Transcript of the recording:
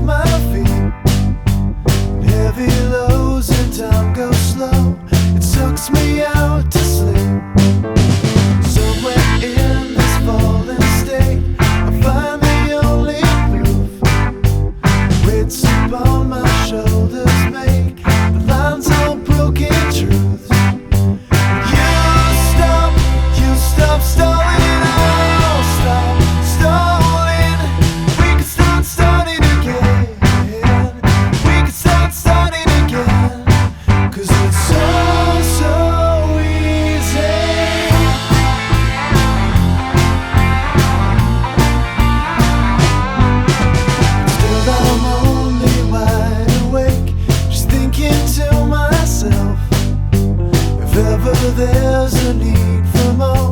my feet. Heavy lows and time goes slow. It sucks me out to sleep. Somewhere in this fallen state, I find the only proof. Weights upon my shoulders make the lines all broken truths. You stop stalling, I'll stop stalling. We can start starting again. We can start starting again. 'Cause it's so easy. Still I'm only wide awake, just thinking to myself, if ever there's a need for more,